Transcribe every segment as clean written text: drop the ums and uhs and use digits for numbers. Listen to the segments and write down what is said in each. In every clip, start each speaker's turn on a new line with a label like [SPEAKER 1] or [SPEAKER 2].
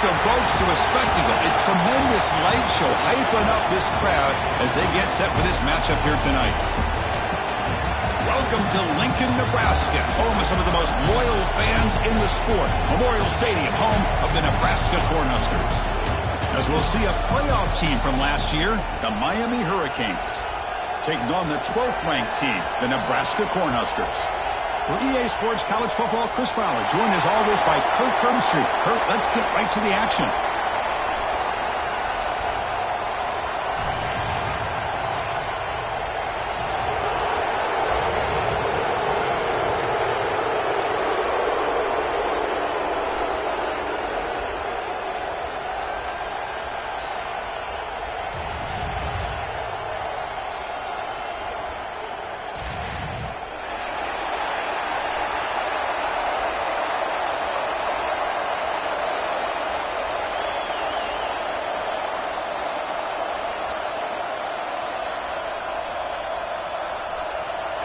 [SPEAKER 1] Welcome, folks, to a spectacle, a tremendous light show hyping up this crowd as they get set for this matchup here tonight. Welcome to Lincoln, Nebraska, home of some of the most loyal fans in the sport. Memorial Stadium, home of the Nebraska Cornhuskers. As we'll see a playoff team from last year, the Miami Hurricanes, taking on the 12th-ranked team, the Nebraska Cornhuskers. For EA Sports College Football, Chris Fowler, joined as always by Kirk Herbstreit. Kirk, let's get right to the action.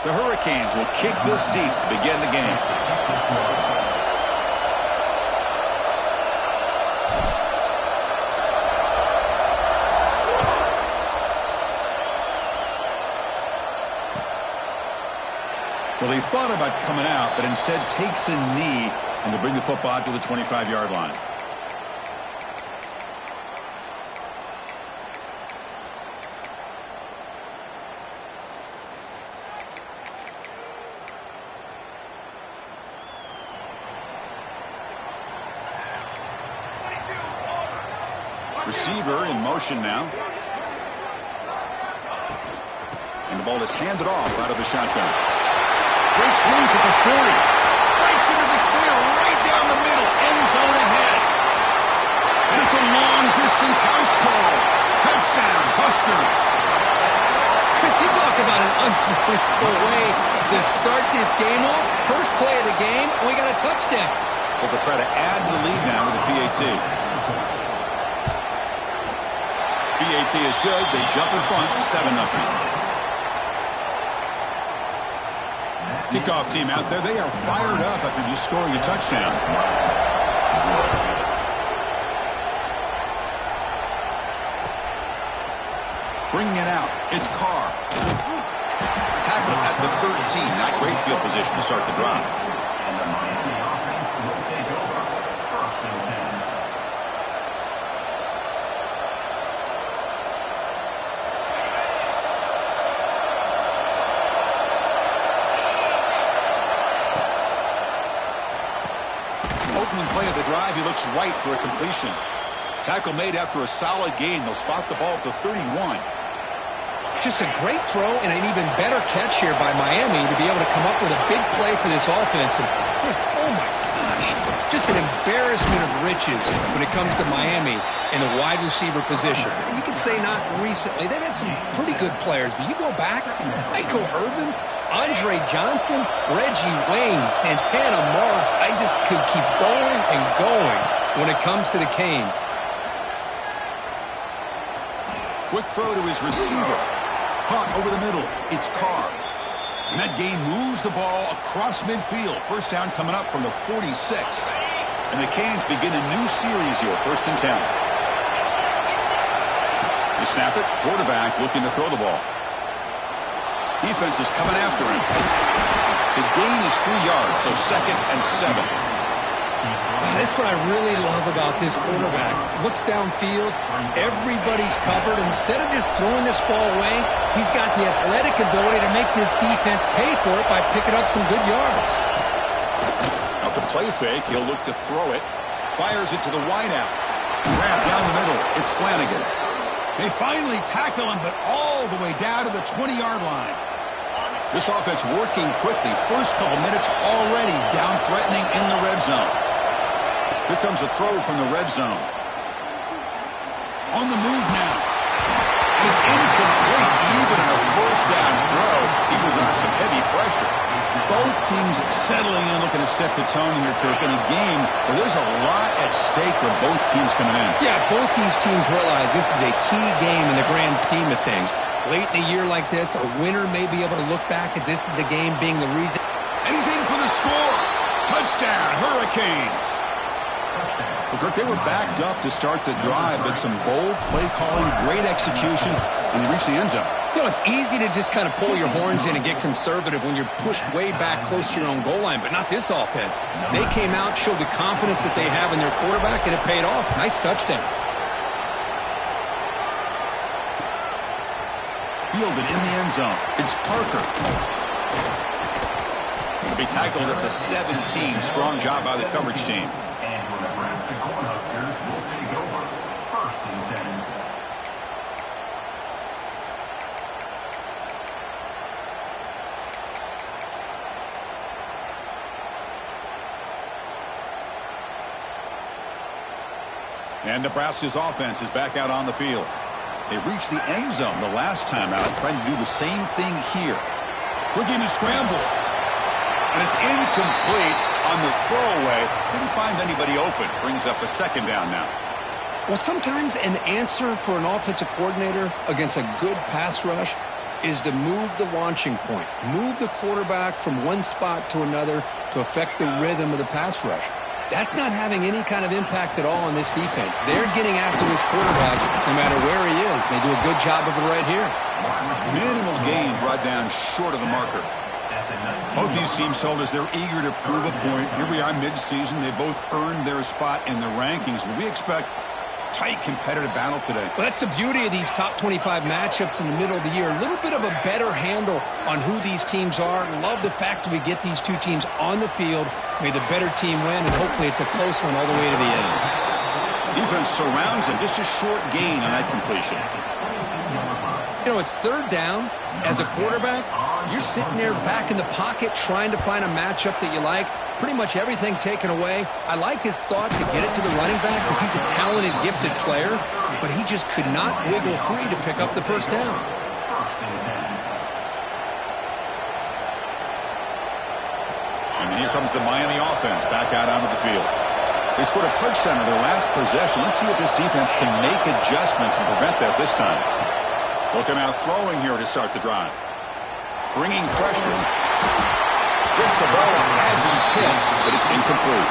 [SPEAKER 1] The Hurricanes will kick this deep to begin the game. Well, he thought about coming out, but instead takes a knee and to bring the football to the 25-yard line. Receiver in motion now. And the ball is handed off out of the shotgun. Breaks loose at the 40. Breaks into the clear right down the middle. End zone ahead. And it's a long-distance house call. Touchdown, Huskers.
[SPEAKER 2] Chris, you talk about an unbelievable way to start this game off. First play of the game, and we got a touchdown.
[SPEAKER 1] Well, they'll try to add to the lead now with the PAT. PAT is good. They jump in front, 7-0. Kickoff team out there. They are fired up after just scoring a touchdown. Bringing it out. It's Carr. Tackle at the 13. Not great field position to start the drive. Opening play of the drive, he looks right for a completion. Tackle made after a solid gain. They'll spot the ball at the 31.
[SPEAKER 2] Just a great throw and an even better catch here by Miami to be able to come up with a big play for this offense. And this, oh my gosh, just an embarrassment of riches when it comes to Miami in the wide receiver position. And you can say not recently. They've had some pretty good players, but you go back, Michael Irvin, Andre Johnson, Reggie Wayne, Santana Moss. I just could keep going and going when it comes to the Canes.
[SPEAKER 1] Quick throw to his receiver. Caught over the middle. It's Carr. And that game moves the ball across midfield. First down coming up from the 46. And the Canes begin a new series here. 1st and 10. They snap it. Quarterback looking to throw the ball. Defense is coming after him. The gain is 3 yards, so 2nd and 7.
[SPEAKER 2] That's what I really love about this quarterback. Looks downfield. Everybody's covered. Instead of just throwing this ball away, he's got the athletic ability to make this defense pay for it by picking up some good yards.
[SPEAKER 1] Off the play fake, he'll look to throw it. Fires it to the wideout. Grab down the middle. It's Flanagan. They finally tackle him, but all the way down to the 20-yard line. This offense working quickly. First couple minutes already down threatening in the red zone. Here comes a throw from the red zone. On the move now. And it's incomplete, even in a first down throw. He was under some heavy pressure. Both teams settling in, looking to set the tone here, Kirk, in a game where there's a lot at stake for both teams coming in.
[SPEAKER 2] Yeah, both these teams realize this is a key game in the grand scheme of things. Late in a year like this, a winner may be able to look back at this as a game being the reason.
[SPEAKER 1] And he's in for the score. Touchdown, Hurricanes.
[SPEAKER 2] The
[SPEAKER 1] Kirk, they were backed up to start the drive, but some bold play calling, great execution, and they reached the end zone.
[SPEAKER 2] You know, it's easy to just kind of pull your horns in and get conservative when you're pushed way back close to your own goal line, but not this offense. They came out, showed the confidence that they have in their quarterback, and it paid off. Nice touchdown.
[SPEAKER 1] Fielded in the end zone. It's Parker. He'll be tackled at the 17. Strong job by the coverage team.
[SPEAKER 3] And the Nebraska Cornhuskers will take over. 1st and 10.
[SPEAKER 1] And Nebraska's offense is back out on the field. They reached the end zone the last time out, trying to do the same thing here. Looking to scramble. And it's incomplete on the throwaway. Didn't find anybody open. Brings up a 2nd down now.
[SPEAKER 2] Well, sometimes an answer for an offensive coordinator against a good pass rush is to move the launching point. Move the quarterback from one spot to another to affect the rhythm of the pass rush. That's not having any kind of impact at all on this defense. They're getting after this quarterback no matter where he is. They do a good job of it right here.
[SPEAKER 1] Minimal gain brought down short of the marker. Both these teams told us they're eager to prove a point. Here we are mid-season. They both earned their spot in the rankings, but we expect tight competitive battle today.
[SPEAKER 2] Well, that's the beauty of these top 25 matchups in the middle of the year. A little bit of a better handle on who these teams are. Love the fact that we get these two teams on the field. May the better team win, and hopefully it's a close one all the way to the end.
[SPEAKER 1] Defense surrounds him. Just a short gain on that completion.
[SPEAKER 2] You know, it's 3rd down. As a quarterback, you're sitting there back in the pocket trying to find a matchup that you like. Pretty much everything taken away. I like his thought to get it to the running back because he's a talented, gifted player, but he just could not wiggle free to pick up the 1st down.
[SPEAKER 1] And here comes the Miami offense back out onto the field. They scored a touchdown in their last possession. Let's see if this defense can make adjustments and prevent that this time. Looking out throwing here to start the drive. Bringing pressure. Gets the ball up as he's hit, but it's incomplete.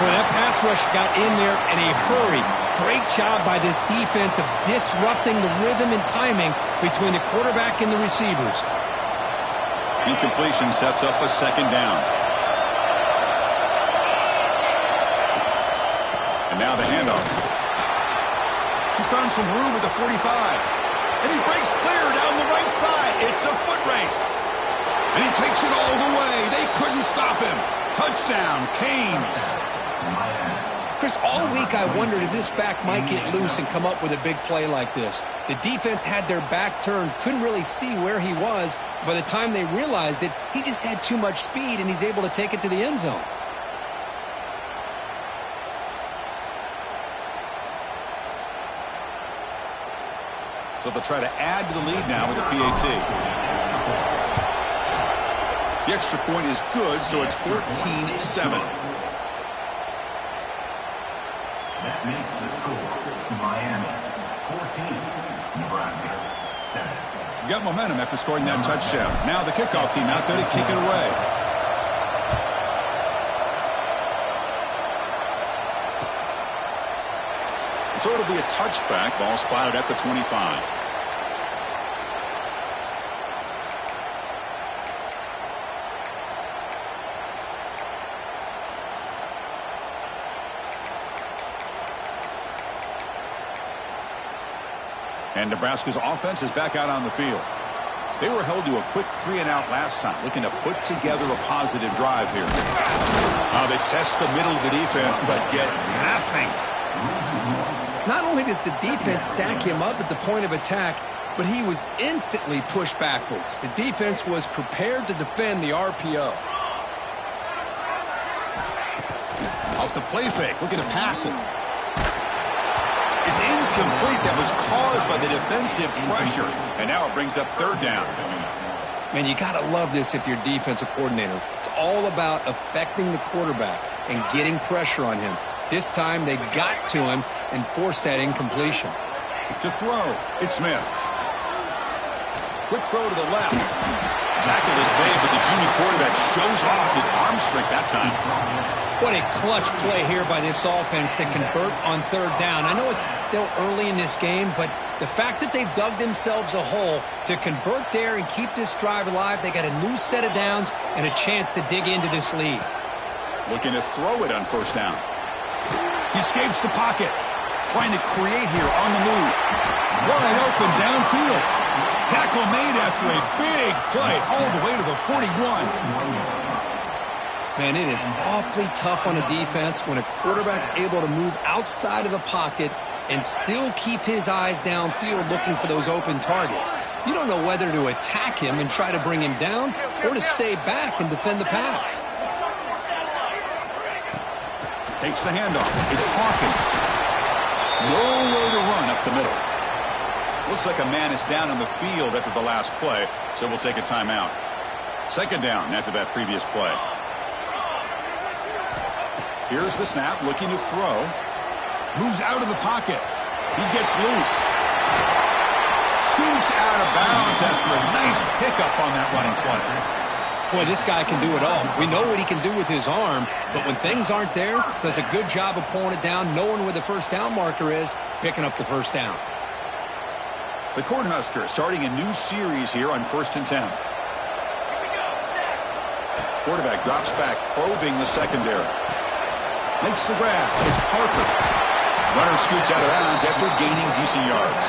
[SPEAKER 2] Well, that pass rush got in there in a hurry. Great job by this defense of disrupting the rhythm and timing between the quarterback and the receivers.
[SPEAKER 1] Incompletion sets up a 2nd down. And now the handoff. He's found some room at the 45. And he breaks clear down the right side. It's a foot race. And he takes it all the way. They couldn't stop him. Touchdown, Canes.
[SPEAKER 2] Chris, all week I wondered if this back might get loose and come up with a big play like this. The defense had their back turned, couldn't really see where he was. By the time they realized it, he just had too much speed, and he's able to take it to the end zone.
[SPEAKER 1] So they'll try to add to the lead now with a PAT. The extra point is good, so it's 14-7.
[SPEAKER 3] That makes the score Miami 14, Nebraska 7.
[SPEAKER 1] You got momentum after scoring that touchdown. Now the kickoff team out there to kick it away. So it'll be a touchback. Ball spotted at the 25. And Nebraska's offense is back out on the field. They were held to a quick 3-and-out last time, looking to put together a positive drive here. They test the middle of the defense, but get nothing.
[SPEAKER 2] Not only does the defense stack him up at the point of attack, but he was instantly pushed backwards. The defense was prepared to defend the RPO.
[SPEAKER 1] Off the play fake, looking to pass it. It's incomplete. That was caused by the defensive pressure. And now it brings up 3rd down.
[SPEAKER 2] Man, you got to love this if you're a defensive coordinator. It's all about affecting the quarterback and getting pressure on him. This time they got to him and forced that incompletion.
[SPEAKER 1] To throw, it's Smith. Quick throw to the left. Tackle is made, but the junior quarterback shows off his arm strength that time.
[SPEAKER 2] What a clutch play here by this offense to convert on third down. I know it's still early in this game, but the fact that they've dug themselves a hole to convert there and keep this drive alive, they got a new set of downs and a chance to dig into this lead.
[SPEAKER 1] Looking to throw it on first down. He escapes the pocket. Trying to create here on the move. Wide open downfield. Tackle made after a big play all the way to the 41.
[SPEAKER 2] Man, it is awfully tough on a defense when a quarterback's able to move outside of the pocket and still keep his eyes downfield looking for those open targets. You don't know whether to attack him and try to bring him down or to stay back and defend the pass.
[SPEAKER 1] Takes the handoff. It's Hawkins. Nowhere to run up the middle. Looks like a man is down on the field after the last play, so we'll take a timeout. Second down after that previous play. Here's the snap, looking to throw. Moves out of the pocket. He gets loose. Scoots out of bounds after a nice pickup on that running play.
[SPEAKER 2] Boy, this guy can do it all. We know what he can do with his arm, but when things aren't there, does a good job of pulling it down, knowing where the first down marker is, picking up the first down.
[SPEAKER 1] The Cornhuskers starting a new series here on 1st and 10. Quarterback drops back, probing the secondary. Makes the grab. It's Parker. Runner scoots out of bounds after gaining decent yards.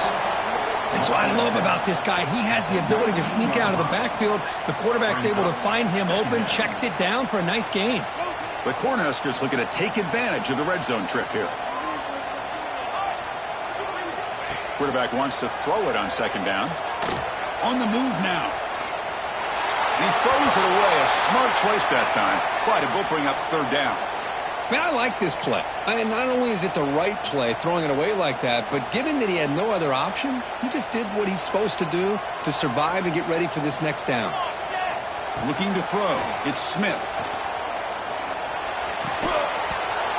[SPEAKER 2] That's what I love about this guy. He has the ability to sneak out of the backfield. The quarterback's able to find him open, checks it down for a nice gain.
[SPEAKER 1] The Cornhuskers looking to take advantage of the red zone trip here. Quarterback wants to throw it on second down. On the move now. He throws it away. A smart choice that time. But it will bring up third down.
[SPEAKER 2] Man, I like this play. And not only is it the right play, throwing it away like that, but given that he had no other option, he just did what he's supposed to do to survive and get ready for this next down.
[SPEAKER 1] Looking to throw. It's Smith.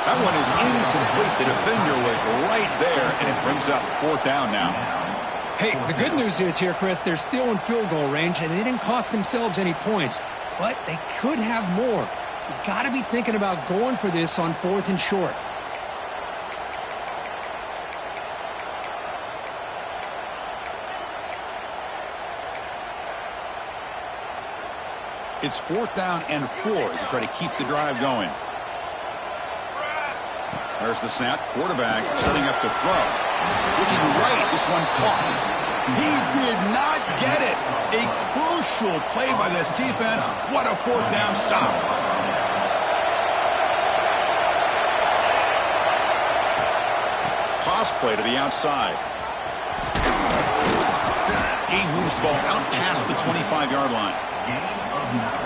[SPEAKER 1] That one is incomplete. The defender was right there, and it brings up fourth down now.
[SPEAKER 2] Hey, the good news is here, Chris, they're still in field goal range, and they didn't cost themselves any points, but they could have more. You got to be thinking about going for this on 4th and short.
[SPEAKER 1] It's 4th down and 4 as they try to keep the drive going. There's the snap. Quarterback setting up to throw. Looking right. This one caught. He did not get it. A crucial play by this defense. What a 4th down stop. Toss play to the outside. He moves the ball out past the 25-yard line.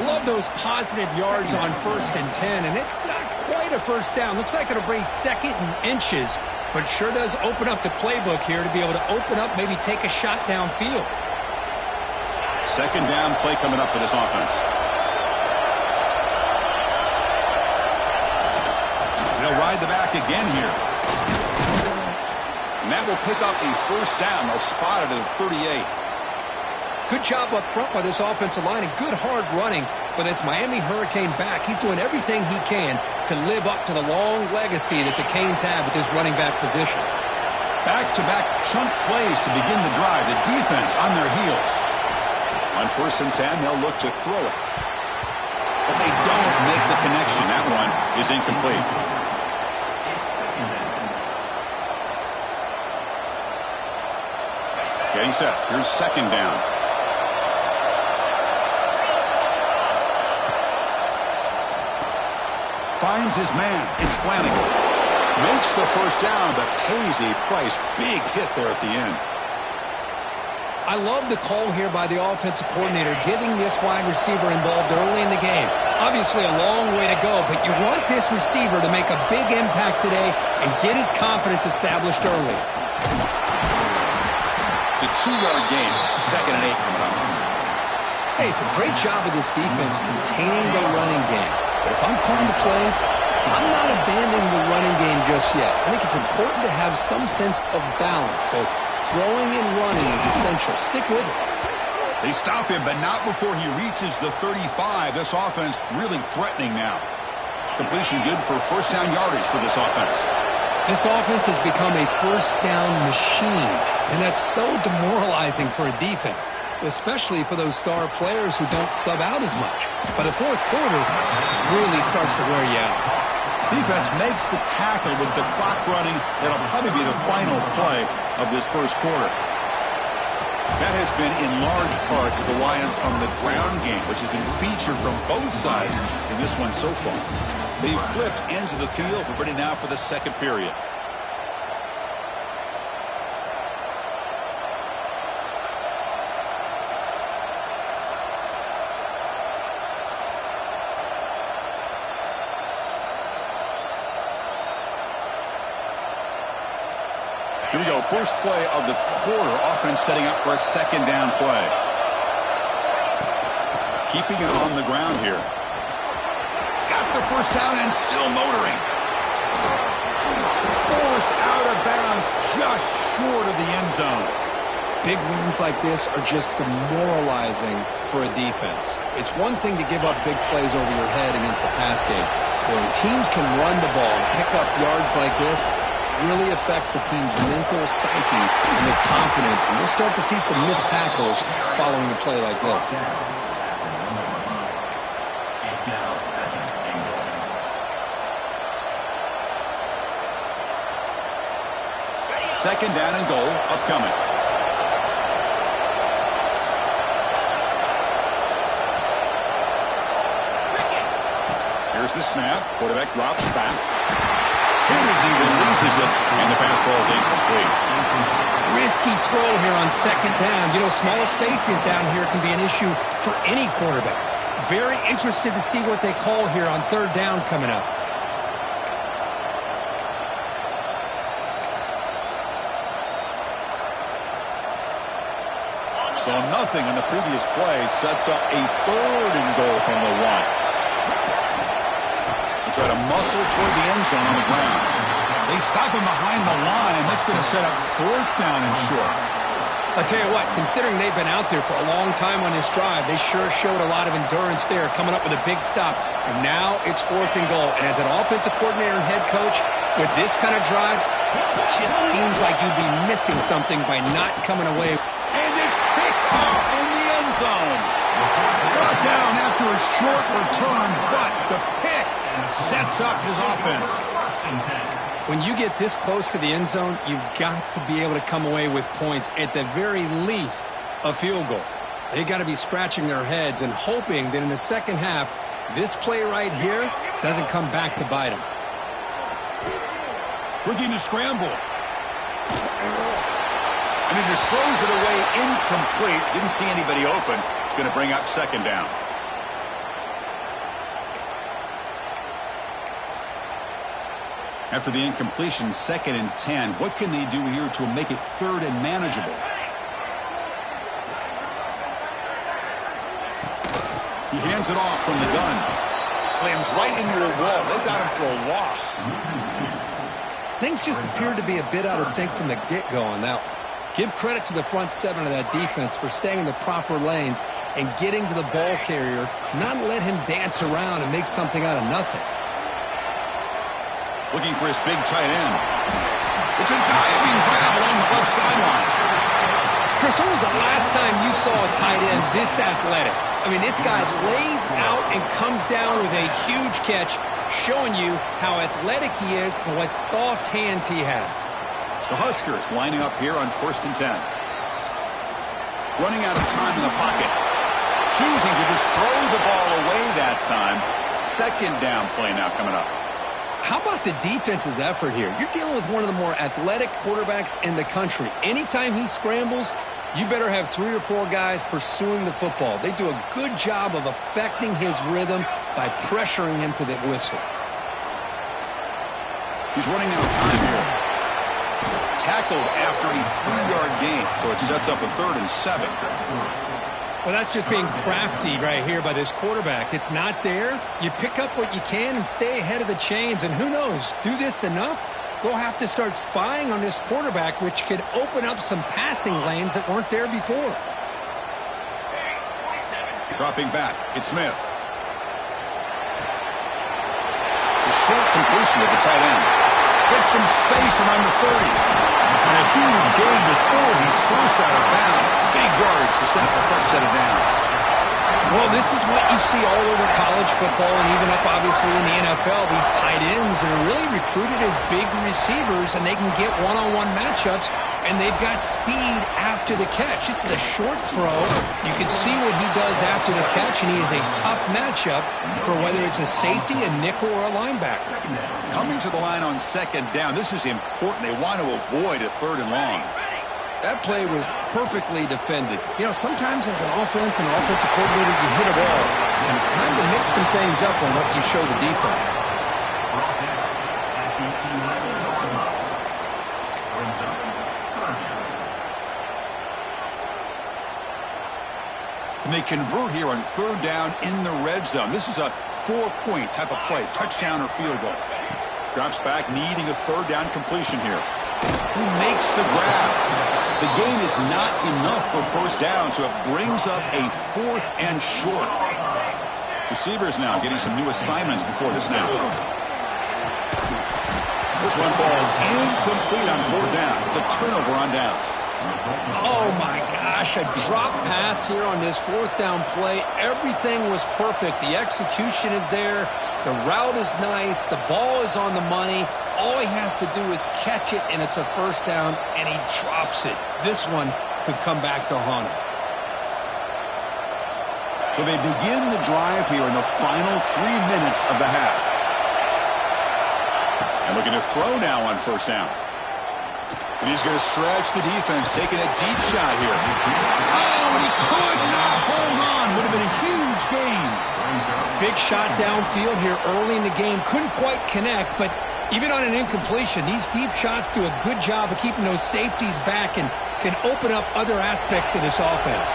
[SPEAKER 2] Love those positive yards on 1st and 10, and it's not quite a first down. Looks like it'll bring 2nd and inches, but sure does open up the playbook here to be able to open up, maybe take a shot downfield.
[SPEAKER 1] Second down play coming up for this offense. They'll ride the back again here. And that will pick up a first down. They'll spot it at 38.
[SPEAKER 2] Good job up front by this offensive line and good hard running for this Miami Hurricane back. He's doing everything he can to live up to the long legacy that the Canes have at this running back position.
[SPEAKER 1] Back-to-back chunk plays to begin the drive. The defense on their heels. On 1st and 10, they'll look to throw it. But they don't make the connection. That one is incomplete. Getting set. Here's second down. Finds his man. It's Flanagan. Makes the first down, but pays a price. Big hit there at the end.
[SPEAKER 2] I love the call here by the offensive coordinator, getting this wide receiver involved early in the game. Obviously a long way to go, but you want this receiver to make a big impact today and get his confidence established early.
[SPEAKER 1] It's a 2-yard gain. 2nd and 8 coming up.
[SPEAKER 2] Hey, it's a great job of this defense containing the running game. But if I'm calling the plays, I'm not abandoning the running game just yet. I think it's important to have some sense of balance. So throwing and running is essential. Stick with it.
[SPEAKER 1] They stop him, but not before he reaches the 35. This offense really threatening now. Completion good for first down yardage for this offense.
[SPEAKER 2] This offense has become a first down machine, and that's so demoralizing for a defense, especially for those star players who don't sub out as much. By the fourth quarter, it really starts to wear you out.
[SPEAKER 1] Defense makes the tackle with the clock running. That'll probably be the final play of this first quarter. That has been in large part to the Lions on the ground game, which has been featured from both sides in this one so far. They've flipped ends of the field. We're ready now for the second period. Here we go. First play of the quarter. Offense setting up for a second down play. Keeping it on the ground here. Got the first down and still motoring. Forced out of bounds just short of the end zone.
[SPEAKER 2] Big wins like this are just demoralizing for a defense. It's one thing to give up big plays over your head against the pass game. But when teams can run the ball and pick up yards like this, really affects the team's mental psyche and the confidence. And you'll start to see some missed tackles following a play like this.
[SPEAKER 1] Second down and goal upcoming. Here's the snap. Quarterback drops back. Hit as he releases it, and the pass ball is incomplete.
[SPEAKER 2] Risky throw here on second down. You know, small spaces down here can be an issue for any quarterback. Very interested to see what they call here on third down coming up.
[SPEAKER 1] So nothing on the previous play sets up a third and goal from the one. They try to muscle toward the end zone on the ground. They stop him behind the line. That's going to set up fourth down and short.
[SPEAKER 2] I'll tell you what, considering they've been out there for a long time on this drive, they sure showed a lot of endurance there, coming up with a big stop. And now it's fourth and goal. And as an offensive coordinator and head coach, with this kind of drive, it just seems like you'd be missing something by not coming away.
[SPEAKER 1] And it's picked off in the end zone. Brought down after a short return, but the pick sets up his offense.
[SPEAKER 2] When you get this close to the end zone, you've got to be able to come away with points, at the very least, a field goal. They got to be scratching their heads and hoping that in the second half, this play right here doesn't come back to bite them.
[SPEAKER 1] Looking to scramble. And he just throws it away incomplete. Didn't see anybody open. It's going to bring up second down. After the incompletion, 2nd and 10. What can they do here to make it third and manageable? He hands it off from the gun. Slams right into a wall. They've got him for a loss.
[SPEAKER 2] Things just appeared to be a bit out of sync from the get-go on that one. Give credit to the front seven of that defense for staying in the proper lanes and getting to the ball carrier, not let him dance around and make something out of nothing.
[SPEAKER 1] Looking for his big tight end. It's a diving grab along the left sideline.
[SPEAKER 2] Chris, when was the last time you saw a tight end this athletic? I mean, this guy lays out and comes down with a huge catch, showing you how athletic he is and what soft hands he has.
[SPEAKER 1] The Huskers lining up here on 1st and 10. Running out of time in the pocket. Choosing to just throw the ball away that time. Second down play now coming up.
[SPEAKER 2] How about the defense's effort here? You're dealing with one of the more athletic quarterbacks in the country. Anytime he scrambles, you better have 3 or 4 guys pursuing the football. They do a good job of affecting his rhythm by pressuring him to the whistle.
[SPEAKER 1] He's running out of time here. Tackled after a 3-yard gain, so it sets up a 3rd and 7.
[SPEAKER 2] Well, that's just being crafty right here by this quarterback. It's not there. You pick up what you can and stay ahead of the chains. And who knows, do this enough, they'll have to start spying on this quarterback, which could open up some passing lanes that weren't there before.
[SPEAKER 1] Dropping back, it's Smith. motion at the tight end. Gets some space around the 30. And a huge gain before he spurts out of bounds. Big yardage to set up the first set of downs.
[SPEAKER 2] Well, this is what you see all over college football and even up, obviously, in the NFL. These tight ends that are really recruited as big receivers, and they can get one-on-one matchups, and they've got speed after the catch. This is a short throw. You can see what he does after the catch, and he is a tough matchup for whether it's a safety, a nickel, or a linebacker.
[SPEAKER 1] Coming to the line on second down, this is important. They want to avoid a third and long.
[SPEAKER 2] That play was perfectly defended. You know, sometimes as an offense and offensive coordinator, you hit a ball, and it's time to mix some things up on what you show the defense.
[SPEAKER 1] Can they convert here on third down in the red zone? This is a 4-point type of play, touchdown or field goal. Drops back, needing a third down completion here. Who makes the grab? The gain is not enough for first down, so it brings up a 4th and short. Receivers now getting some new assignments before the snap. This one falls incomplete on 4th down. It's a turnover on downs.
[SPEAKER 2] Oh, my gosh, a drop pass here on this 4th down play. Everything was perfect. The execution is there. The route is nice. The ball is on the money. All he has to do is catch it, and it's a first down, and he drops it. This one could come back to haunt him.
[SPEAKER 1] So they begin the drive here in the final 3 minutes of the half. And looking to throw now on first down. And he's going to stretch the defense, taking a deep shot here. Oh, and he could not hold on. Would have been a huge gain.
[SPEAKER 2] Big shot downfield here early in the game. Couldn't quite connect, but even on an incompletion, these deep shots do a good job of keeping those safeties back and can open up other aspects of this offense.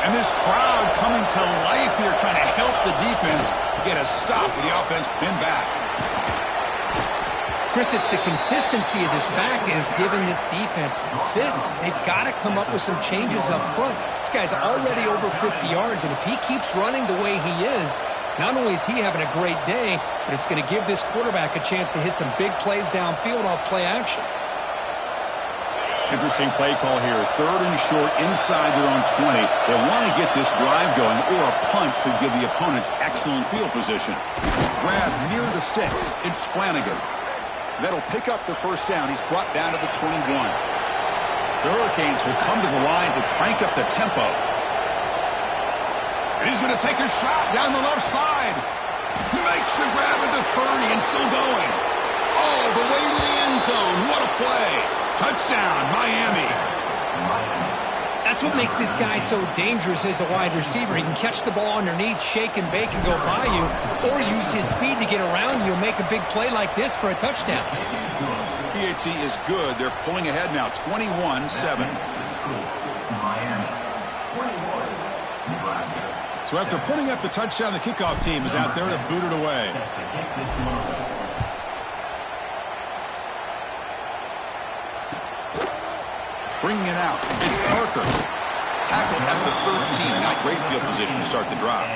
[SPEAKER 1] And this crowd coming to life here, trying to help the defense get a stop with the offense pinned back.
[SPEAKER 2] Chris, it's the consistency of this back is giving this defense fits. They've got to come up with some changes up front. This guy's already over 50 yards, and if he keeps running the way he is, not only is he having a great day, but it's going to give this quarterback a chance to hit some big plays downfield off play action.
[SPEAKER 1] Interesting play call here. 3rd and short inside their own 20. They want to get this drive going, or a punt could give the opponents excellent field position. Grab near the sticks. It's Flanagan. That'll pick up the first down. He's brought down to the 21. The Hurricanes will come to the line to crank up the tempo. And he's going to take a shot down the left side. He makes the grab at the 30 and still going. All the way to the end zone. What a play. Touchdown, Miami.
[SPEAKER 2] That's what makes this guy so dangerous as a wide receiver. He can catch the ball underneath, shake and bake, and go by you, or use his speed to get around you and make a big play like this for a touchdown.
[SPEAKER 1] PAT is good. They're pulling ahead now, 21-7. So after putting up the touchdown, the kickoff team is out there to boot it away. Bringing it out, it's Parker. Tackled at the 13. Not great field position to start the drive.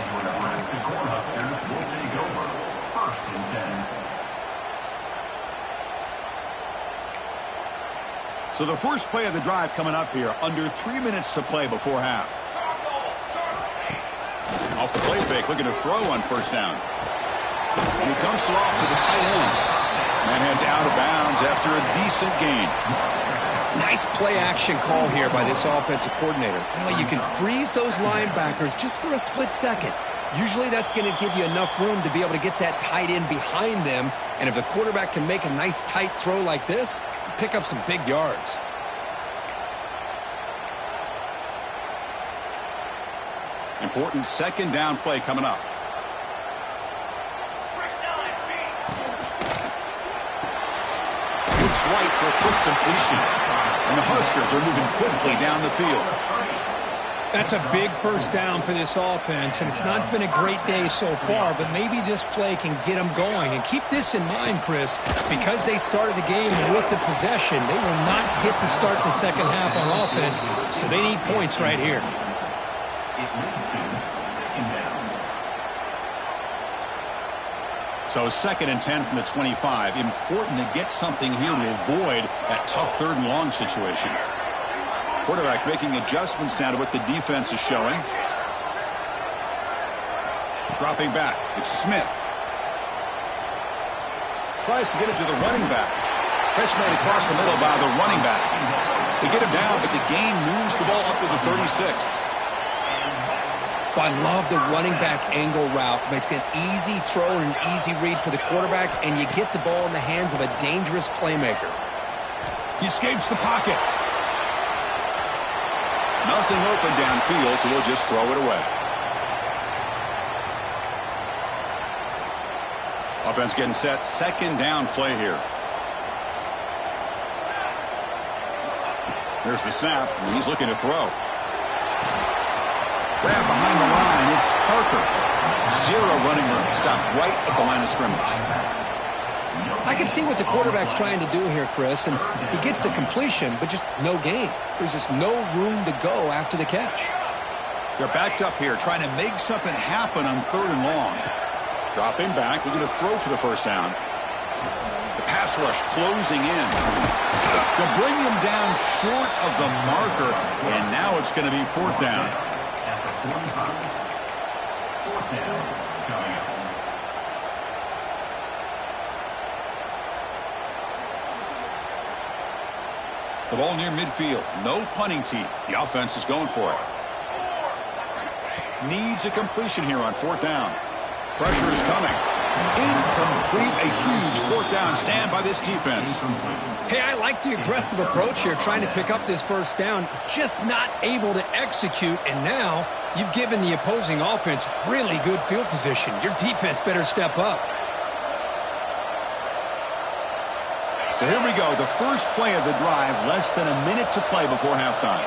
[SPEAKER 1] So the first play of the drive coming up here. Under 3 minutes to play before half. Off the play fake, looking to throw on first down. And he dumps it off to the tight end. And heads out of bounds after a decent gain.
[SPEAKER 2] Nice play-action call here by this offensive coordinator. You know, you can freeze those linebackers just for a split second. Usually that's going to give you enough room to be able to get that tight end behind them. And if the quarterback can make a nice tight throw like this, pick up some big yards.
[SPEAKER 1] Important second down play coming up. Looks right for a quick completion. And the Huskers are moving quickly down the field.
[SPEAKER 2] That's a big first down for this offense, and it's not been a great day so far, but maybe this play can get them going. And keep this in mind, Chris, because they started the game with the possession, they will not get to start the second half on offense, so they need points right here.
[SPEAKER 1] So 2nd and 10 from the 25. Important to get something here to avoid that tough 3rd and long situation. Quarterback making adjustments now to what the defense is showing. Dropping back. It's Smith. Tries to get it to the running back. Catch made across the middle by the running back. They get him down, but the gain moves the ball up to the 36.
[SPEAKER 2] I love the running back angle route. Makes an easy throw and an easy read for the quarterback, and you get the ball in the hands of a dangerous playmaker.
[SPEAKER 1] He escapes the pocket. Nothing open downfield, so we'll just throw it away. Offense getting set. 2nd down play here. There's the snap, and he's looking to throw. Grab behind the line. It's Parker. 0 running room. Stopped right at the line of scrimmage.
[SPEAKER 2] I can see what the quarterback's trying to do here, Chris, and he gets the completion, but just no gain. There's just no room to go after the catch.
[SPEAKER 1] They're backed up here, trying to make something happen on 3rd and long. Dropping back. They're going to throw for the 1st down. The pass rush closing in. They'll bring him down short of the marker, and now it's going to be 4th down.
[SPEAKER 3] 4th down coming up.
[SPEAKER 1] The ball near midfield. No punting tee. The offense is going for it. Needs a completion here on 4th down. Pressure is coming. Incomplete. A huge 4th down stand by this defense.
[SPEAKER 2] Hey, I like the aggressive approach here, trying to pick up this 1st down, just not able to execute, and now you've given the opposing offense really good field position. Your defense better step up.
[SPEAKER 1] So here we go, the first play of the drive, less than a minute to play before halftime.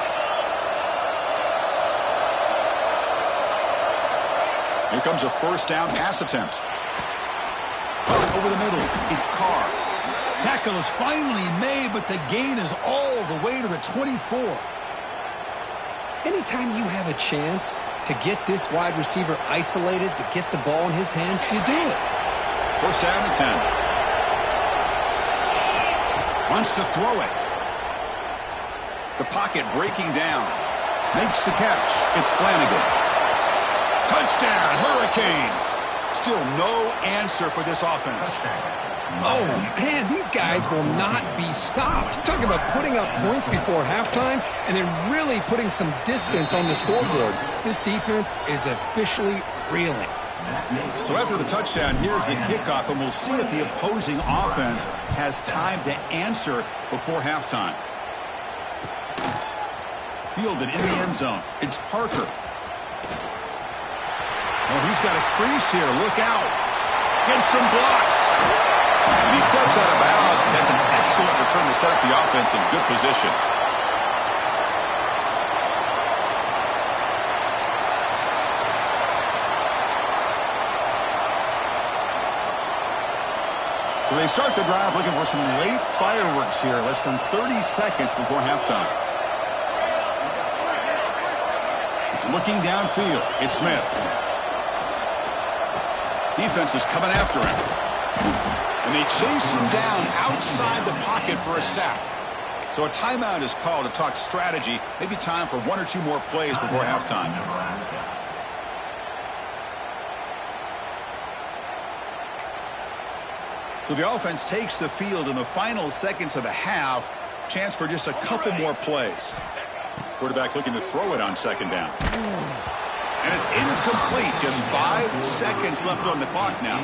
[SPEAKER 1] Here comes a 1st down pass attempt. Over the middle, it's Carr. Tackle is finally made, but the gain is all the way to the 24.
[SPEAKER 2] Anytime you have a chance to get this wide receiver isolated, to get the ball in his hands, you do it.
[SPEAKER 1] 1st down and 10. Wants to throw it. The pocket breaking down. Makes the catch. It's Flanagan. Touchdown, Hurricanes. Still no answer for this offense.
[SPEAKER 2] Oh, man, these guys will not be stopped. You're talking about putting up points before halftime and then really putting some distance on the scoreboard. This defense is officially reeling.
[SPEAKER 1] So after the touchdown, here's the kickoff, and we'll see if the opposing offense has time to answer before halftime. Fielded in the end zone. It's Parker. Oh, he's got a crease here. Look out. Gets some blocks. And he steps out of bounds. That's an excellent return to set up the offense in good position. So they start the drive looking for some late fireworks here. Less than 30 seconds before halftime. Looking downfield, it's Smith. Defense is coming after him. And they chase him down outside the pocket for a sack. So a timeout is called to talk strategy. Maybe time for 1 or 2 more plays before halftime. So the offense takes the field in the final seconds of the half. Chance for just a couple more plays. Quarterback looking to throw it on 2nd down. And it's incomplete. Just 5 seconds left on the clock now.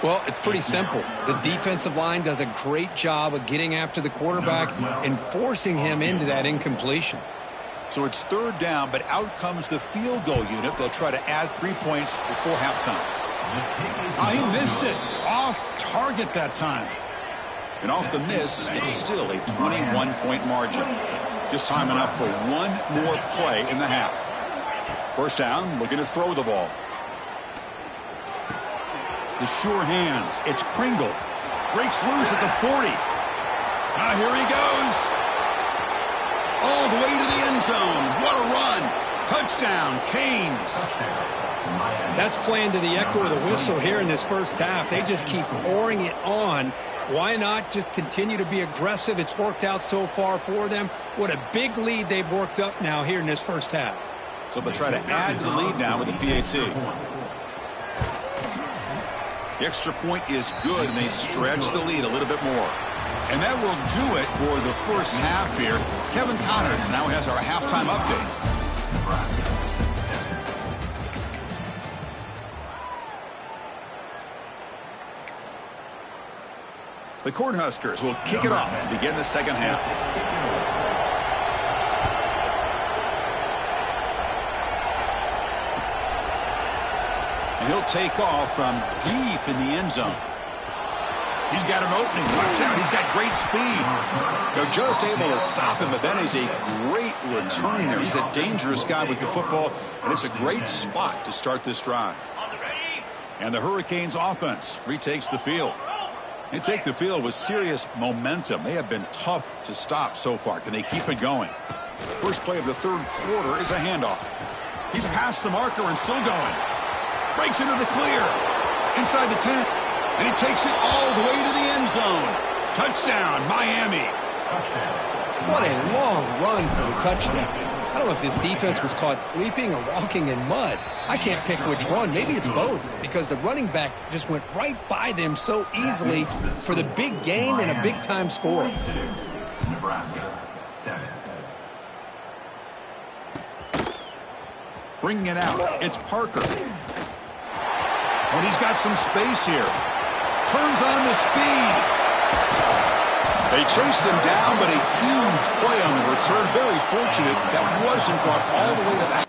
[SPEAKER 2] Well, it's pretty simple. The defensive line does a great job of getting after the quarterback and forcing him into that incompletion.
[SPEAKER 1] So it's 3rd down, but out comes the field goal unit. They'll try to add 3 points before halftime. He missed it. Off target that time. And off the miss, it's still a 21-point margin. Just time enough for 1 more play in the half. 1st down, looking to throw the ball. The sure hands. It's Pringle. Breaks loose at the 40. Now here he goes. All the way to the end zone. What a run. Touchdown, Canes.
[SPEAKER 2] That's playing to the echo of the whistle here in this first half. They just keep pouring it on. Why not just continue to be aggressive? It's worked out so far for them. What a big lead they've worked up now here in this first half.
[SPEAKER 1] So they'll try to add to the lead now with the PAT. The extra point is good, and they stretch the lead a little bit more. And that will do it for the first half here. Kevin Connors now has our halftime update. The Cornhuskers will kick it off to begin the second half. And he'll take off from deep in the end zone. He's got an opening. Watch out. He's got great speed. They're just able to stop him, but that is a great return there. He's a dangerous guy with the football, and it's a great spot to start this drive. And the Hurricanes offense retakes the field. They take the field with serious momentum. They have been tough to stop so far. Can they keep it going? First play of the third quarter is a handoff. He's past the marker and still going. Breaks into the clear. Inside the 10. And he takes it all the way to the end zone. Touchdown, Miami.
[SPEAKER 2] What a long run for the touchdown. I don't know if this defense was caught sleeping or walking in mud. I can't pick which one. Maybe it's both, because the running back just went right by them so easily for the big gain and a big-time score.
[SPEAKER 3] Nebraska 7.
[SPEAKER 1] Bringing it out. It's Parker. And he's got some space here. Turns on the speed. They chase him down, but a huge play on the return. Very fortunate that wasn't brought all the way to that.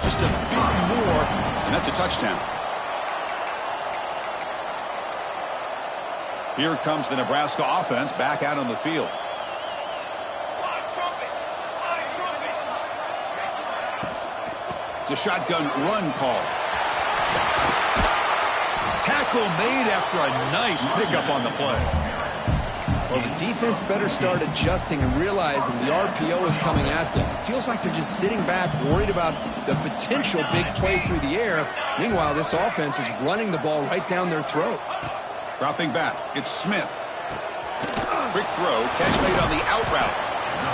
[SPEAKER 1] Just a bit more, and that's a touchdown. Here comes the Nebraska offense back out on the field. It's a shotgun run call. Tackle made after a nice pickup on the play.
[SPEAKER 2] Well, the defense better start adjusting and realizing the RPO is coming at them. It feels like they're just sitting back, worried about the potential big play through the air. Meanwhile, this offense is running the ball right down their throat.
[SPEAKER 1] Dropping back, it's Smith. Quick throw, catch made on the out route.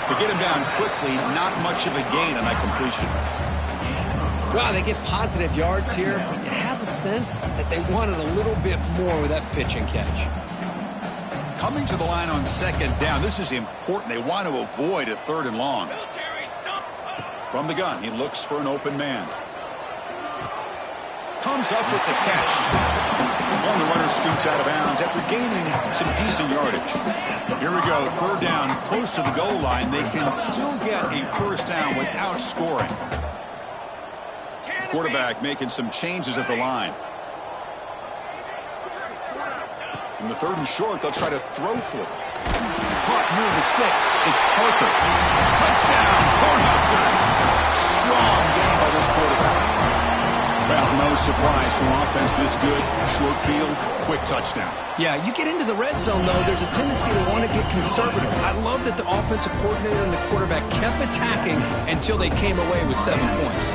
[SPEAKER 1] To get him down quickly, not much of a gain on that completion.
[SPEAKER 2] Wow, they get positive yards here, but you have a sense that they wanted a little bit more with that pitch and catch.
[SPEAKER 1] Coming to the line on second down, this is important. They want to avoid a third and long. From the gun, he looks for an open man. Comes up with the catch. And the runner scoots out of bounds after gaining some decent yardage. Here we go, third down, close to the goal line. They can still get a first down without scoring. Quarterback making some changes at the line. In the third and short, they'll try to throw for it. Caught near the sticks. It's Parker. Touchdown, Cornhuskers. Strong game by this quarterback. Well, no surprise from offense this good. Short field, quick touchdown.
[SPEAKER 2] Yeah, you get into the red zone, though, there's a tendency to want to get conservative. I love that the offensive coordinator and the quarterback kept attacking until they came away with 7 points.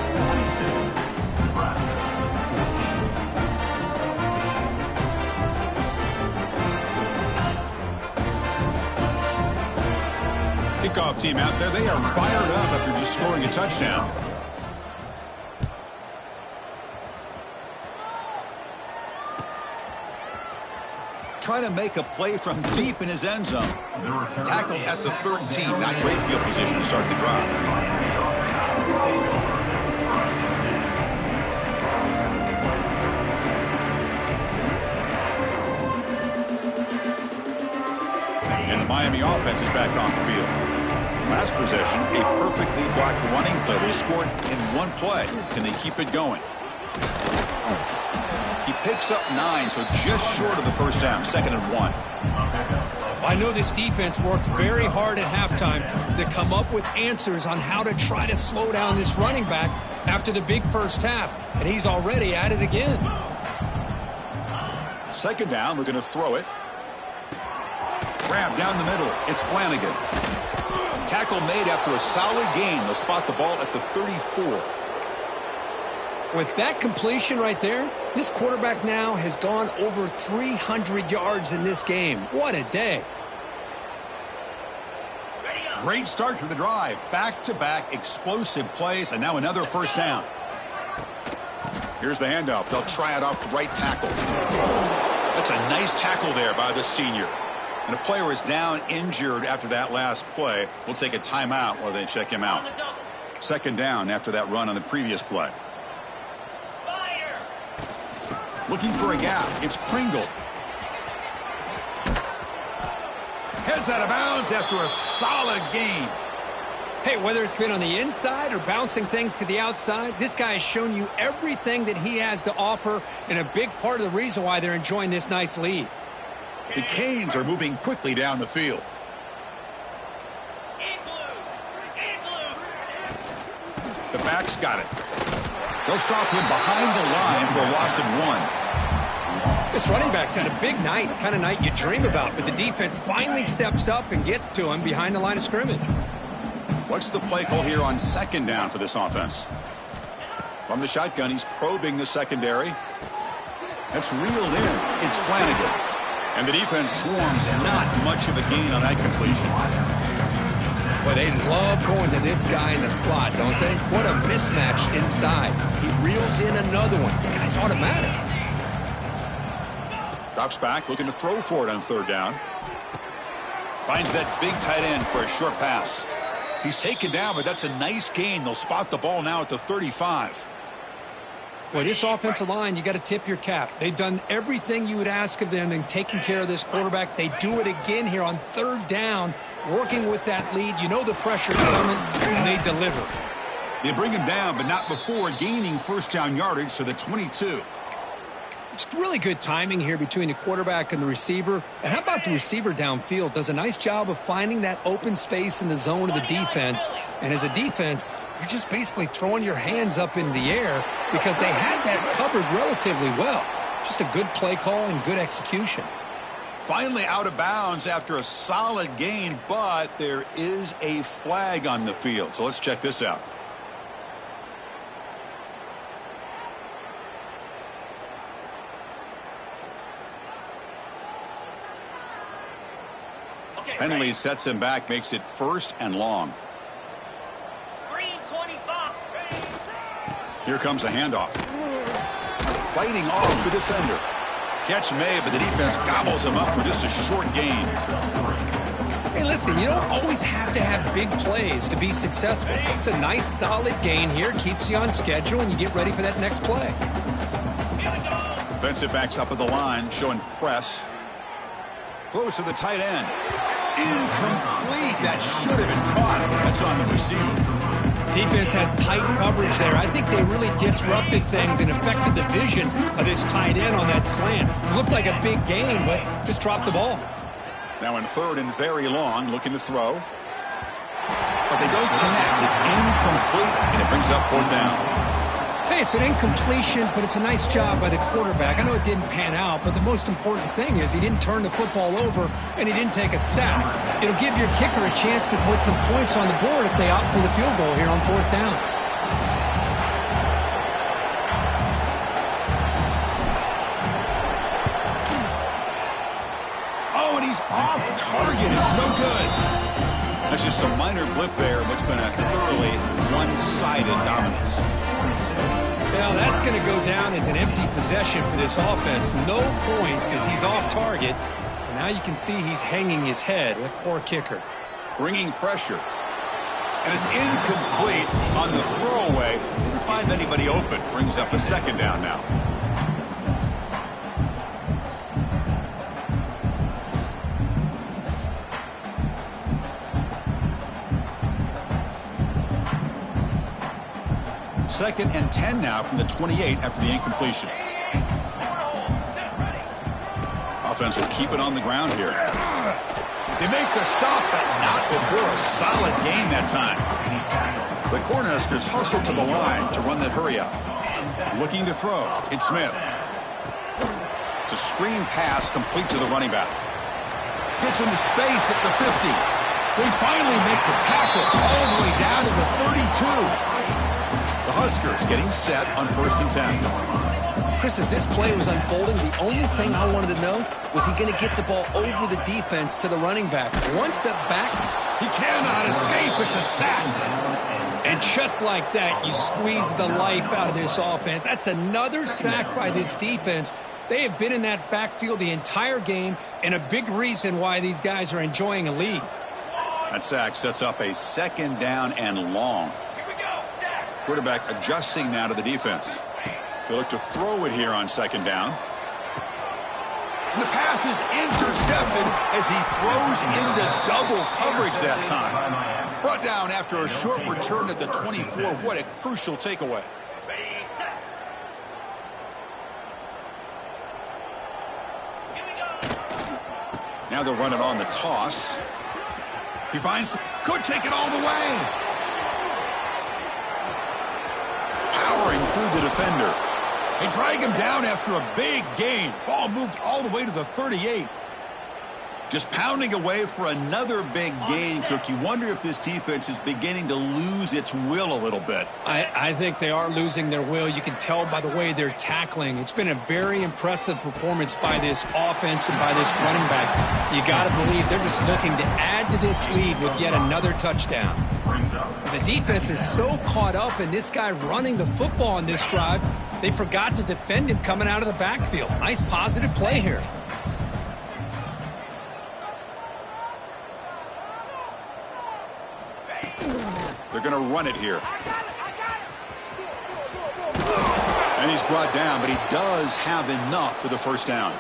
[SPEAKER 1] Kickoff team out there. They are fired up after just scoring a touchdown. Try to make a play from deep in his end zone. Tackle at the 13. Not great field position to start the drive. Miami offense is back on the field. Last possession, a perfectly blocked running play. They scored in one play. Can they keep it going? He picks up 9, so just short of the first down, 2nd and 1.
[SPEAKER 2] I know this defense worked very hard at halftime to come up with answers on how to try to slow down this running back after the big first half, and he's already at it again.
[SPEAKER 1] 2nd down, we're going to throw it. Grab down the middle. It's Flanagan. Tackle made after a solid gain. They'll spot the ball at the 34.
[SPEAKER 2] With that completion right there, this quarterback now has gone over 300 yards in this game. What a day.
[SPEAKER 1] Great start to the drive. Back-to-back explosive plays, and now another first down. Here's the handoff. They'll try it off the right tackle. That's a nice tackle there by the senior. And a player is down injured after that last play. We'll take a timeout while they check him out. 2nd down after that run on the previous play. Looking for a gap. It's Pringle. Heads out of bounds after a solid gain.
[SPEAKER 2] Hey, whether it's been on the inside or bouncing things to the outside, this guy has shown you everything that he has to offer, and a big part of the reason why they're enjoying this nice lead.
[SPEAKER 1] The Canes are moving quickly down the field. The back's got it. They'll stop him behind the line for a loss of 1.
[SPEAKER 2] This running back's had a big night, kind of night you dream about, but the defense finally steps up and gets to him behind the line of scrimmage.
[SPEAKER 1] What's the play call here on 2nd down for this offense? From the shotgun, he's probing the secondary. That's reeled in. It's Flanagan. And the defense swarms. Not much of a gain on that completion.
[SPEAKER 2] Well, they love going to this guy in the slot, don't they? What a mismatch inside. He reels in another one. This guy's automatic.
[SPEAKER 1] Drops back, looking to throw for it on 3rd down. Finds that big tight end for a short pass. He's taken down, but that's a nice gain. They'll spot the ball now at the 35.
[SPEAKER 2] Boy, this offensive line, you got to tip your cap. They've done everything you would ask of them in taking care of this quarterback. They do it again here on 3rd down, working with that lead. You know the pressure's coming, and they deliver.
[SPEAKER 1] They bring him down, but not before gaining first down yardage to the 22.
[SPEAKER 2] It's really good timing here between the quarterback and the receiver. And how about the receiver downfield? Does a nice job of finding that open space in the zone of the defense. And as a defense, you're just basically throwing your hands up in the air because they had that covered relatively well. Just a good play call and good execution.
[SPEAKER 1] Finally out of bounds after a solid gain, but there is a flag on the field. So let's check this out. Penalty sets him back, makes it 1st and long.
[SPEAKER 4] Green 25.
[SPEAKER 1] Here comes a handoff. Fighting off the defender. Catch made, but the defense gobbles him up for just a short gain.
[SPEAKER 2] Hey, listen, you don't always have to have big plays to be successful. It's a nice, solid gain here. Keeps you on schedule, and you get ready for that next play.
[SPEAKER 1] Defensive backs up at the line, showing press. Throws to the tight end. Incomplete. That should have been caught. That's on the receiver.
[SPEAKER 2] Defense has tight coverage there. I think they really disrupted things and affected the vision of this tight end on that slant. Looked like a big gain, but just dropped the ball.
[SPEAKER 1] Now in 3rd and very long, looking to throw. But they don't connect. It's incomplete, and it brings up 4th down.
[SPEAKER 2] Hey, it's an incompletion, but it's a nice job by the quarterback. I know it didn't pan out, but the most important thing is he didn't turn the football over and he didn't take a sack. It'll give your kicker a chance to put some points on the board if they opt for the field goal here on 4th down.
[SPEAKER 1] Oh, and he's off target. It's no good. That's just a minor blip there of what's been a thoroughly one-sided dominance.
[SPEAKER 2] Well, that's going to go down as an empty possession for this offense. No points as he's off target. And now you can see he's hanging his head. That poor kicker.
[SPEAKER 1] Bringing pressure. And it's incomplete on the throwaway. Didn't find anybody open. Brings up a 2nd down now. 2nd and 10 now from the 28 after the incompletion. Offense will keep it on the ground here. They make the stop, but not before a solid gain that time. The Cornhuskers hustle to the line to run that hurry up. Looking to throw. It's Smith. It's a screen pass complete to the running back. Gets into space at the 50. They finally make the tackle all the way down to the 32. The Huskers getting set on 1st and 10.
[SPEAKER 2] Chris, as this play was unfolding, the only thing I wanted to know was he going to get the ball over the defense to the running back. One step back.
[SPEAKER 1] He cannot escape. It's a sack.
[SPEAKER 2] And just like that, you squeeze the life out of this offense. That's another sack by this defense. They have been in that backfield the entire game, and a big reason why these guys are enjoying a lead.
[SPEAKER 1] That sack sets up a 2nd down and long. Quarterback adjusting now to the defense. They look to throw it here on 2nd down. And the pass is intercepted as he throws into double coverage that time. Brought down after a short return at the 24. What a crucial takeaway. Now they'll run it on the toss. He finds, could take it all the way. Powering through the defender. They drag him down after a big gain. Ball moved all the way to the 38. Just pounding away for another big gain, Cook. You wonder if this defense is beginning to lose its will a little bit.
[SPEAKER 2] I think they are losing their will. You can tell by the way they're tackling. It's been a very impressive performance by this offense and by this running back. You got to believe they're just looking to add to this lead with yet another touchdown. The defense is so caught up in this guy running the football on this drive, they forgot to defend him coming out of the backfield. Nice positive play here.
[SPEAKER 1] They're going to run it here. And he's brought down, but he does have enough for the 1st down.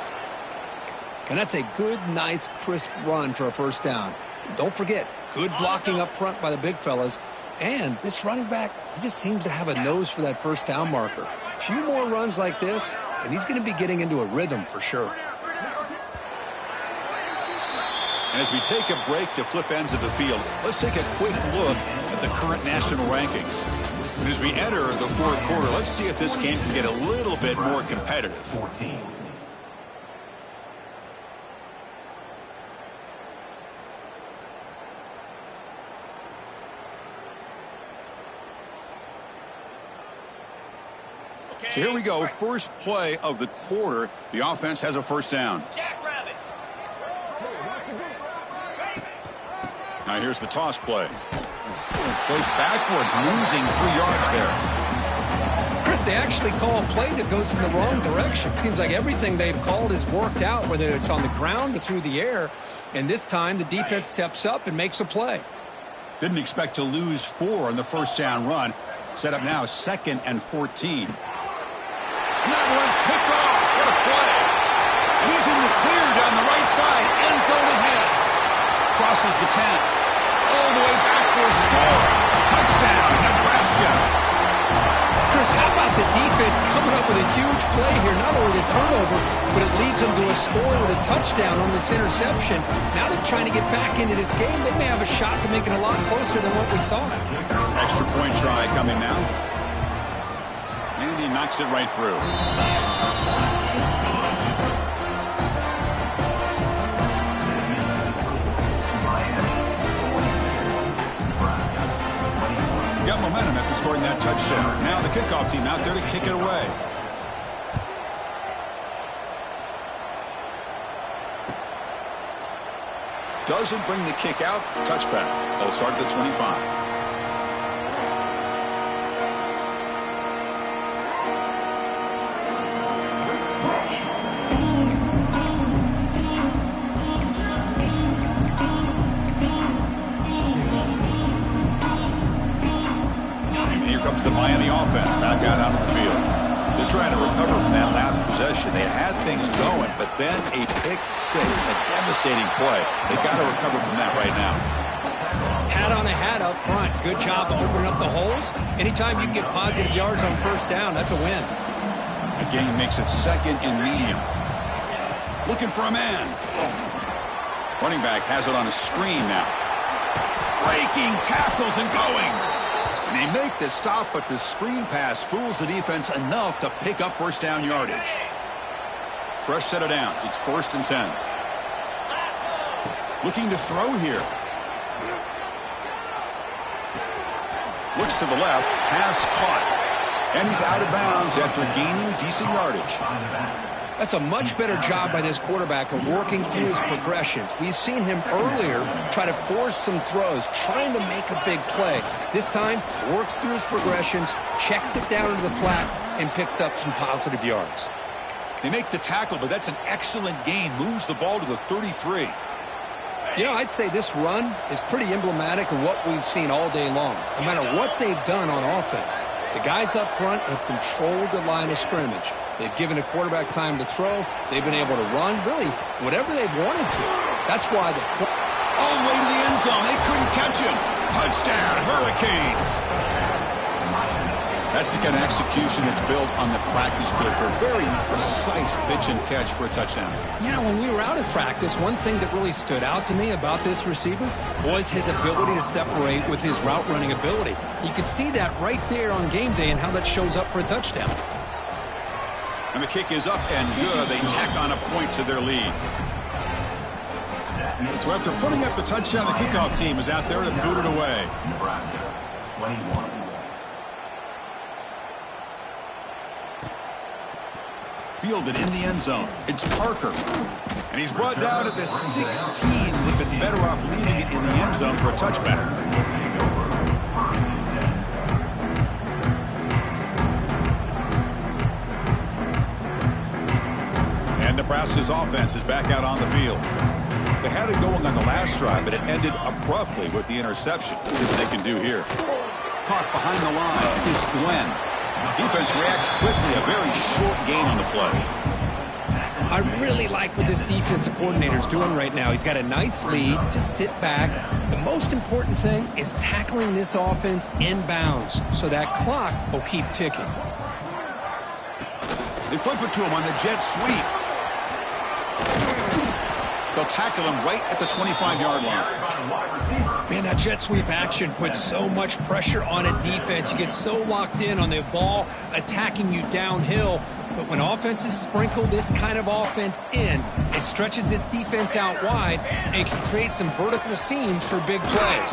[SPEAKER 2] And that's a good, nice, crisp run for a 1st down. Don't forget, good blocking up front by the big fellas. And this running back, he just seems to have a nose for that 1st down marker. A few more runs like this, and he's going to be getting into a rhythm for sure.
[SPEAKER 1] And as we take a break to flip ends of the field, let's take a quick look at the current national rankings. And as we enter the 4th quarter, let's see if this game can get a little bit more competitive.
[SPEAKER 3] 14.
[SPEAKER 1] So here we go, first play of the quarter. The offense has a 1st down.
[SPEAKER 4] Jackrabbit.
[SPEAKER 1] Now here's the toss play. Goes backwards, losing 3 yards there.
[SPEAKER 2] Chris, they actually call a play that goes in the wrong direction. Seems like everything they've called has worked out, whether it's on the ground or through the air. And this time the defense steps up and makes a play.
[SPEAKER 1] Didn't expect to lose 4 on the 1st down run. Set up now 2nd and 14. And that one's picked off. What a play. And he's in the clear down the right side. End zone ahead. Crosses the 10. All the way back for a score. Touchdown, Nebraska.
[SPEAKER 2] Chris, how about the defense coming up with a huge play here? Not only the turnover, but it leads them to a score with a touchdown on this interception. Now they're trying to get back into this game. They may have a shot to make it a lot closer than what we thought.
[SPEAKER 1] Extra point try coming now. And he knocks it right through. Got momentum after scoring that touchdown. Now the kickoff team out there to kick it away. Doesn't bring the kick out. Touchback. They'll start at the 25. The Miami offense back out onto the field. They're trying to recover from that last possession. They had things going, but then a pick 6, a devastating play. They got to recover from that right now.
[SPEAKER 2] Hat on a hat up. up front. Good job of opening up the holes. Anytime you can get positive yards on first down, that's a win.
[SPEAKER 1] A gain makes it second and medium. Looking for a man. Running back has it on a screen now. Breaking tackles and going. And they make the stop, but the screen pass fools the defense enough to pick up first down yardage. Fresh set of downs. It's 1st and 10. Looking to throw here. Looks to the left. Pass caught. And he's out of bounds after gaining decent yardage.
[SPEAKER 2] That's a much better job by this quarterback of working through his progressions. We've seen him earlier try to force some throws, trying to make a big play. This time, works through his progressions, checks it down into the flat, and picks up some positive yards.
[SPEAKER 1] They make the tackle, but that's an excellent gain. Moves the ball to the 33.
[SPEAKER 2] You know, I'd say this run is pretty emblematic of what we've seen all day long. No matter what they've done on offense, the guys up front have controlled the line of scrimmage. They've given a quarterback time to throw. They've been able to run, really, whatever they've wanted to. That's why
[SPEAKER 1] all the way to the end zone. They couldn't catch him. Touchdown, Hurricanes. That's the kind of execution that's built on the practice field for a very precise pitch and catch for a touchdown.
[SPEAKER 2] Yeah, when we were out at practice, one thing that really stood out to me about this receiver was his ability to separate with his route running ability. You could see that right there on game day and how that shows up for a touchdown.
[SPEAKER 1] And the kick is up and good. They tack on a point to their lead. So after putting up the touchdown, the kickoff team is out there to boot it away.
[SPEAKER 3] Nebraska, 21.
[SPEAKER 1] Fielded in the end zone. It's Parker. And he's brought down at the 16. Would have been better off leaving it in the end zone for a touchback. And Nebraska's offense is back out on the field. They had it going on the last drive, but it ended abruptly with the interception. Let's see what they can do here. Caught behind the line. It's Glenn. Defense reacts quickly. A very short gain on the play.
[SPEAKER 2] I really like what this defensive coordinator is doing right now. He's got a nice lead. Just sit back. The most important thing is tackling this offense inbounds so that clock will keep ticking.
[SPEAKER 1] They flip it to him on the jet sweep. They'll tackle him right at the 25-yard line.
[SPEAKER 2] Man, that jet sweep action puts so much pressure on a defense. You get so locked in on the ball attacking you downhill. But when offenses sprinkle this kind of offense in, it stretches this defense out wide and can create some vertical seams for big plays.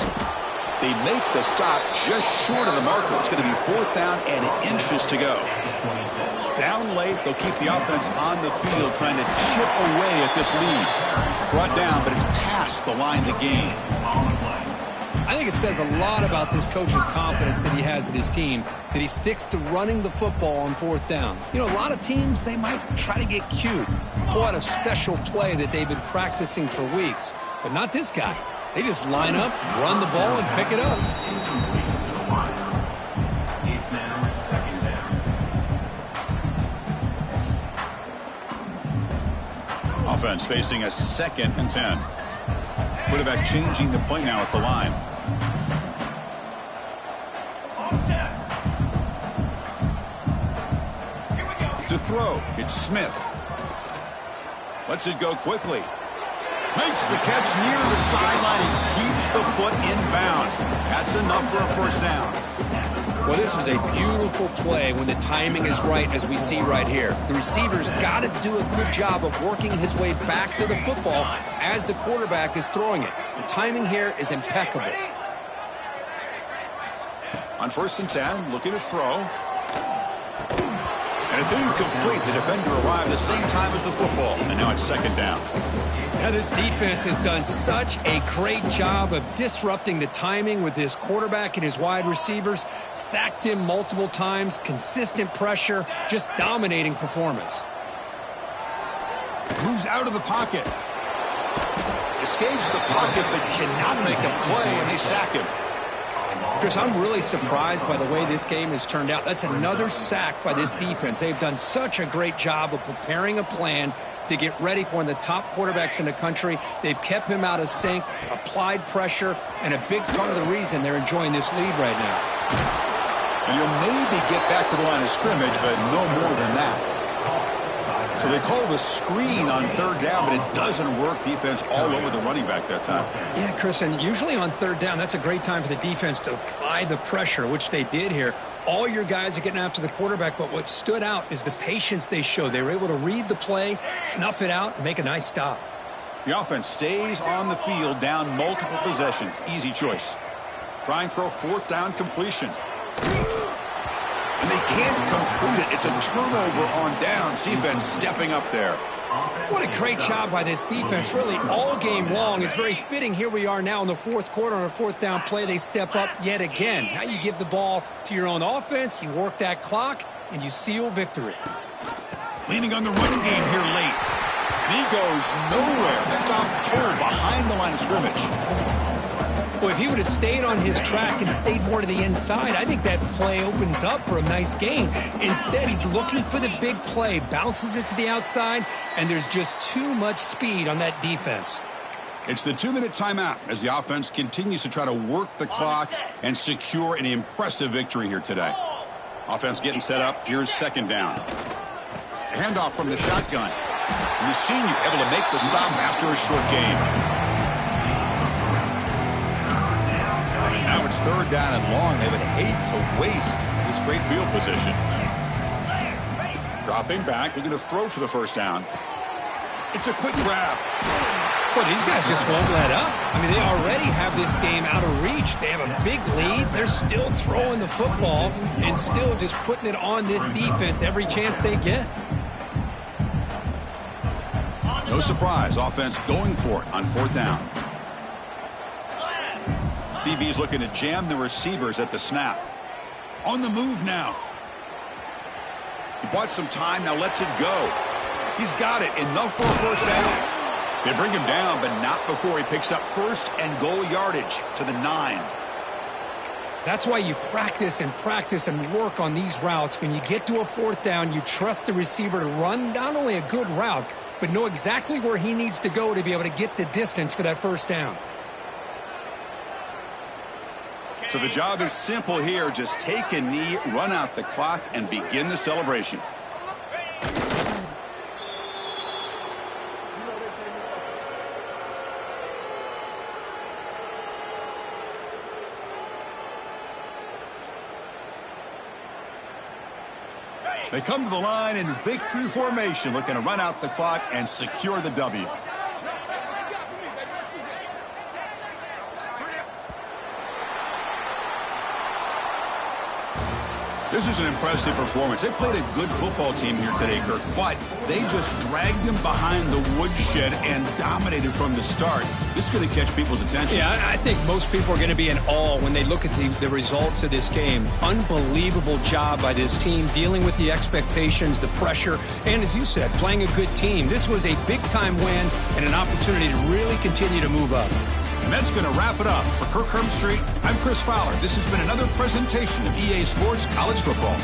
[SPEAKER 1] They make the stop just short of the marker. It's going to be 4th down and inches to go. Down late, they'll keep the offense on the field trying to chip away at this lead. Brought down, but it's past the line to gain.
[SPEAKER 2] I think it says a lot about this coach's confidence that he has in his team, that he sticks to running the football on 4th down. You know, a lot of teams, they might try to get cute, pull out a special play that they've been practicing for weeks. But not this guy. They just line up, run the ball, and pick it up.
[SPEAKER 3] It's now 2nd down.
[SPEAKER 1] Offense facing a 2nd and 10. Quarterback changing the play now at the line. To throw, it's Smith. Lets it go quickly. Makes the catch near the sideline and keeps the foot in bounds. That's enough for a 1st down.
[SPEAKER 2] Well, this was a beautiful play when the timing is right, as we see right here. The receiver's got to do a good job of working his way back to the football as the quarterback is throwing it. The timing here is impeccable.
[SPEAKER 1] On 1st and 10, looking to throw. And it's incomplete. The defender arrived the same time as the football. And now it's 2nd down.
[SPEAKER 2] Now, this defense has done such a great job of disrupting the timing with his quarterback and his wide receivers. Sacked him multiple times, consistent pressure, just dominating performance.
[SPEAKER 1] Moves out of the pocket. Escapes the pocket but cannot make a play, and they sack him.
[SPEAKER 2] Chris, I'm really surprised by the way this game has turned out. That's another sack by this defense. They've done such a great job of preparing a plan to get ready for one of the top quarterbacks in the country. They've kept him out of sync, applied pressure, and a big part of the reason they're enjoying this lead right now.
[SPEAKER 1] And you'll maybe get back to the line of scrimmage, but no more than that. So they call the screen on third down, but it doesn't work. Defense all over the running back that time.
[SPEAKER 2] Yeah, Chris, and usually on third down, that's a great time for the defense to apply the pressure, which they did here. All your guys are getting after the quarterback, but what stood out is the patience they showed. They were able to read the play, snuff it out, and make a nice stop.
[SPEAKER 1] The offense stays on the field down multiple possessions. Easy choice. Trying for a fourth down completion. And they can't complete it. It's a turnover on downs. Defense stepping up there.
[SPEAKER 2] What a great job by this defense, really, all game long. It's very fitting. Here we are now in the fourth quarter on a fourth down play. They step up yet again. Now you give the ball to your own offense, you work that clock, and you seal victory.
[SPEAKER 1] Leaning on the run game here late. And he goes nowhere. Stopped cold behind the line of scrimmage.
[SPEAKER 2] Well, if he would have stayed on his track and stayed more to the inside, I think that play opens up for a nice gain. Instead, he's looking for the big play, bounces it to the outside, and there's just too much speed on that defense.
[SPEAKER 1] It's the 2-minute timeout as the offense continues to try to work the clock and secure an impressive victory here today. Offense getting set up. Here's second down. Handoff from the shotgun. And the senior able to make the stop after a short game. Now it's third down and long. They would hate to waste this great field position. Dropping back. They're going to throw for the first down. It's a quick grab.
[SPEAKER 2] Well, these guys just won't let up. I mean, they already have this game out of reach. They have a big lead. They're still throwing the football and still just putting it on this defense every chance they get.
[SPEAKER 1] No surprise. Offense going for it on fourth down. DB's looking to jam the receivers at the snap. On the move now. He bought some time, now lets it go. He's got it, enough for a first down. They bring him down, but not before he picks up first and goal yardage to the 9.
[SPEAKER 2] That's why you practice and work on these routes. When you get to a fourth down, you trust the receiver to run not only a good route, but know exactly where he needs to go to be able to get the distance for that first down.
[SPEAKER 1] So the job is simple here. Just take a knee, run out the clock, and begin the celebration. They come to the line in victory formation, looking to run out the clock and secure the W. This is an impressive performance. They played a good football team here today, Kirk, but they just dragged them behind the woodshed and dominated from the start. This is going to catch people's attention.
[SPEAKER 2] Yeah, I think most people are going to be in awe when they look at the results of this game. Unbelievable job by this team, dealing with the expectations, the pressure, and as you said, playing a good team. This was a big-time win and an opportunity to really continue to move up.
[SPEAKER 1] And that's going to wrap it up. For Kirk Herbstreit, I'm Chris Fowler. This has been another presentation of EA Sports College Football.